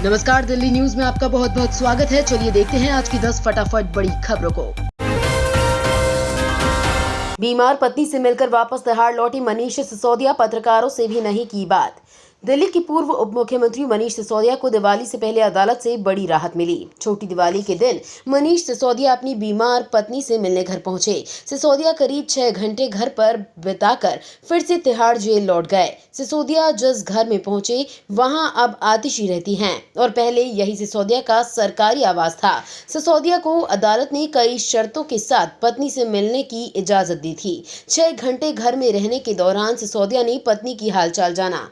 नमस्कार, दिल्ली न्यूज में आपका बहुत बहुत स्वागत है। चलिए देखते हैं आज की 10 फटाफट बड़ी खबरों को। बीमार पत्नी से मिलकर वापस तिहाड़ लौटी मनीष सिसोदिया, पत्रकारों से भी नहीं की बात। दिल्ली की पूर्व उप मुख्यमंत्री मनीष सिसोदिया को दिवाली से पहले अदालत से बड़ी राहत मिली। छोटी दिवाली के दिन मनीष सिसोदिया अपनी बीमार पत्नी से मिलने घर पहुंचे। सिसोदिया करीब 6 घंटे घर पर बिताकर फिर से तिहाड़ जेल लौट गए। सिसोदिया जिस घर में पहुंचे वहां अब आतिशी रहती हैं और पहले यही सिसोदिया का सरकारी आवास था। सिसोदिया को अदालत ने कई शर्तों के साथ पत्नी से मिलने की इजाजत दी थी। 6 घंटे घर में रहने के दौरान सिसोदिया ने पत्नी की हालचाल जाना।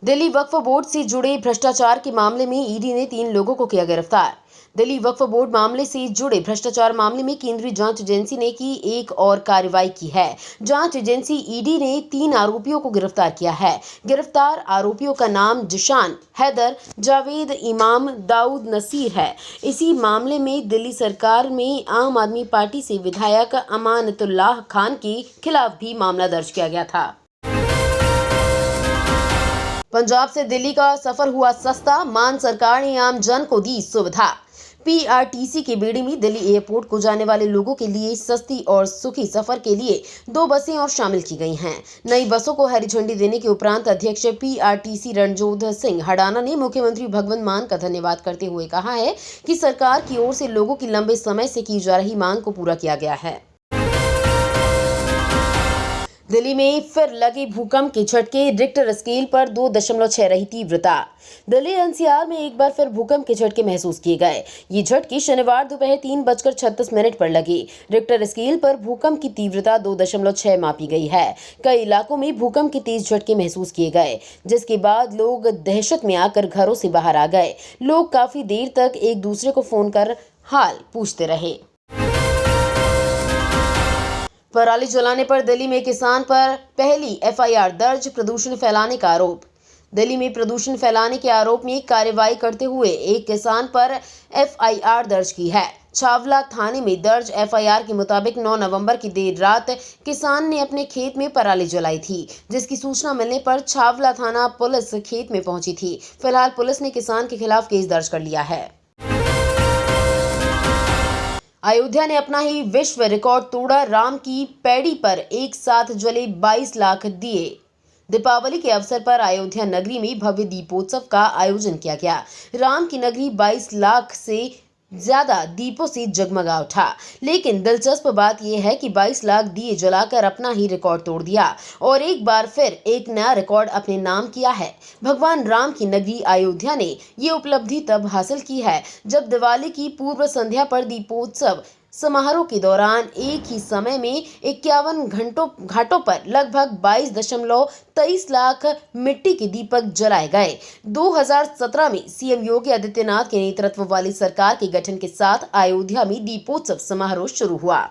दिल्ली वक्फ बोर्ड से जुड़े भ्रष्टाचार के मामले में ईडी ने 3 लोगों को किया गिरफ्तार। दिल्ली वक्फ बोर्ड मामले से जुड़े भ्रष्टाचार मामले में केंद्रीय जांच एजेंसी ने की एक और कार्रवाई की है। जांच एजेंसी ईडी ने 3 आरोपियों को गिरफ्तार किया है। गिरफ्तार आरोपियों का नाम जिशान, हैदर, जावेद, इमाम, दाऊद, नसीर है। इसी मामले में दिल्ली सरकार में आम आदमी पार्टी से विधायक अमानतुल्लाह खान के खिलाफ भी मामला दर्ज किया गया था। पंजाब से दिल्ली का सफर हुआ सस्ता, मान सरकार ने आम जन को दी सुविधा। पीआरटीसी के बेड़े में दिल्ली एयरपोर्ट को जाने वाले लोगों के लिए सस्ती और सुखी सफर के लिए 2 बसें और शामिल की गई हैं। नई बसों को हरी झंडी देने के उपरांत अध्यक्ष पीआरटीसी रणजोध सिंह हडाना ने मुख्यमंत्री भगवंत मान का धन्यवाद करते हुए कहा है कि सरकार की ओर से लोगों की लंबे समय से की जा रही मांग को पूरा किया गया है। दिल्ली में फिर लगे भूकंप के झटके, रिक्टर स्केल पर 2.6 रही तीव्रता। दिल्ली एनसीआर में एक बार फिर भूकंप के झटके महसूस किए गए। ये झटके शनिवार दोपहर 3:36 पर लगे। रिक्टर स्केल पर भूकंप की तीव्रता 2.6 मापी गई है। कई इलाकों में भूकंप के तेज झटके महसूस किए गए, जिसके बाद लोग दहशत में आकर घरों से बाहर आ गए। लोग काफी देर तक एक दूसरे को फोन कर हाल पूछते रहे। पराली जलाने पर दिल्ली में किसान पर पहली एफआईआर दर्ज, प्रदूषण फैलाने का आरोप। दिल्ली में प्रदूषण फैलाने के आरोप में कार्रवाई करते हुए एक किसान पर एफआईआर दर्ज की है। छावला थाने में दर्ज एफआईआर के मुताबिक 9 नवंबर की देर रात किसान ने अपने खेत में पराली जलाई थी, जिसकी सूचना मिलने पर छावला थाना पुलिस खेत में पहुंची थी। फिलहाल पुलिस ने किसान के खिलाफ केस दर्ज कर लिया है। अयोध्या ने अपना ही विश्व रिकॉर्ड तोड़ा, राम की पैड़ी पर एक साथ जले 22 लाख दिए। दीपावली के अवसर पर अयोध्या नगरी में भव्य दीपोत्सव का आयोजन किया गया। राम की नगरी 22 लाख से ज्यादा दीपों से जगमगा उठा। लेकिन दिलचस्प बात यह है कि 22 लाख दिए जलाकर अपना ही रिकॉर्ड तोड़ दिया और एक बार फिर एक नया रिकॉर्ड अपने नाम किया है। भगवान राम की नगरी अयोध्या ने ये उपलब्धि तब हासिल की है जब दिवाली की पूर्व संध्या पर दीपोत्सव समारोह के दौरान एक ही समय में 51 घाटों पर लगभग 22.23 लाख मिट्टी के दीपक जलाए गए। 2017 में सीएम योगी आदित्यनाथ के नेतृत्व वाली सरकार के गठन के साथ अयोध्या में दीपोत्सव समारोह शुरू हुआ।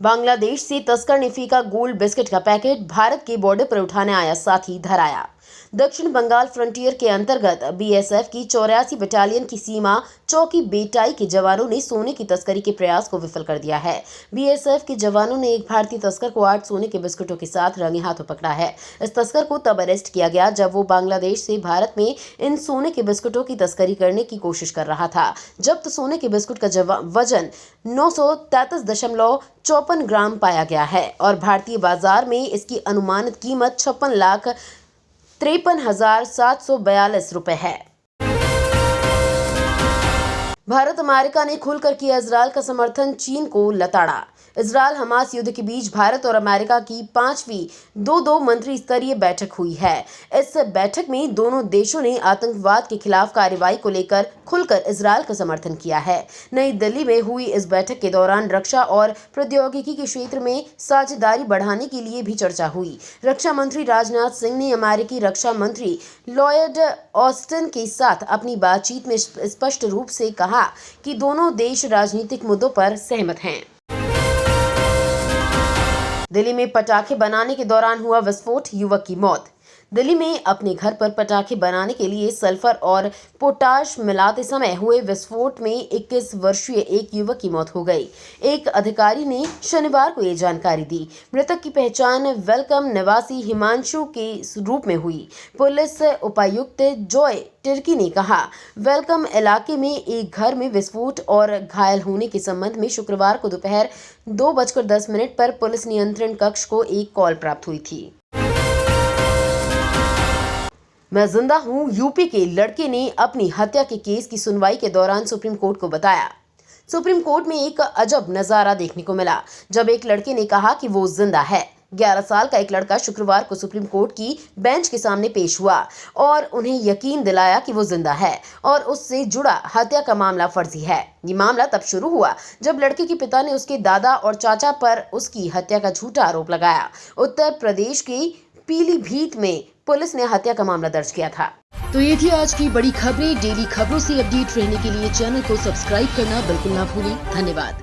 बांग्लादेश से तस्कर ने फेंका गोल्ड बिस्किट का पैकेट, भारत के बॉर्डर पर उठाने आया साथी धराया। दक्षिण बंगाल फ्रंटियर के अंतर्गत बीएसएफ की 84 बटालियन की सीमा चौकी बेटाई के जवानों ने सोने की तस्करी के प्रयास को विफल कर दिया है। बीएसएफ के जवानों ने एक भारतीय तस्कर को 8 सोने के बिस्कुटों के साथ रंगे हाथों पकड़ा है। इस तस्कर को तब अरेस्ट किया गया जब वो बांग्लादेश से भारत में इन सोने के बिस्कुटों की तस्करी करने की कोशिश कर रहा था। जब्त सोने के बिस्कुट का वजन 933.54 ग्राम पाया गया है और भारतीय बाजार में इसकी अनुमानित कीमत 56,53,742 रुपए है। भारत अमेरिका ने खुलकर किया इजरायल का समर्थन, चीन को लताड़ा। इजरायल हमास युद्ध के बीच भारत और अमेरिका की 5वीं 2 मंत्री स्तरीय बैठक हुई है। इस बैठक में दोनों देशों ने आतंकवाद के खिलाफ कार्रवाई को लेकर खुलकर इजरायल का समर्थन किया है। नई दिल्ली में हुई इस बैठक के दौरान रक्षा और प्रौद्योगिकी के क्षेत्र में साझेदारी बढ़ाने के लिए भी चर्चा हुई। रक्षा मंत्री राजनाथ सिंह ने अमेरिकी रक्षा मंत्री लॉयड ऑस्टिन के साथ अपनी बातचीत में स्पष्ट रूप से कहा कि दोनों देश राजनीतिक मुद्दों पर सहमत हैं। दिल्ली में पटाखे बनाने के दौरान हुआ विस्फोट, युवक की मौत। दिल्ली में अपने घर पर पटाखे बनाने के लिए सल्फर और पोटाश मिलाते समय हुए विस्फोट में 21 वर्षीय एक युवक की मौत हो गई। एक अधिकारी ने शनिवार को ये जानकारी दी। मृतक की पहचान वेलकम निवासी हिमांशु के रूप में हुई। पुलिस उपायुक्त जॉय टिर्की ने कहा, वेलकम इलाके में एक घर में विस्फोट और घायल होने के संबंध में शुक्रवार को दोपहर 2:10 पर पुलिस नियंत्रण कक्ष को एक कॉल प्राप्त हुई थी। मैं जिंदा हूं, यूपी के लड़के ने अपनी हत्या के केस की सुनवाई के दौरान सुप्रीम कोर्ट को बताया। सुप्रीम कोर्ट में एक अजब नजारा देखने को मिला जब एक लड़के ने कहा कि वो जिंदा है। 11 साल का एक लड़का शुक्रवार को सुप्रीम कोर्ट की बेंच के सामने पेश हुआ और उन्हें यकीन दिलाया कि वो जिंदा है और उससे जुड़ा हत्या का मामला फर्जी है। ये मामला तब शुरू हुआ जब लड़के के पिता ने उसके दादा और चाचा पर उसकी हत्या का झूठा आरोप लगाया। उत्तर प्रदेश के पीलीभीत में पुलिस ने हत्या का मामला दर्ज किया था। तो ये थी आज की बड़ी खबरें। डेली खबरों से अपडेट रहने के लिए चैनल को सब्सक्राइब करना बिल्कुल ना भूलें। धन्यवाद।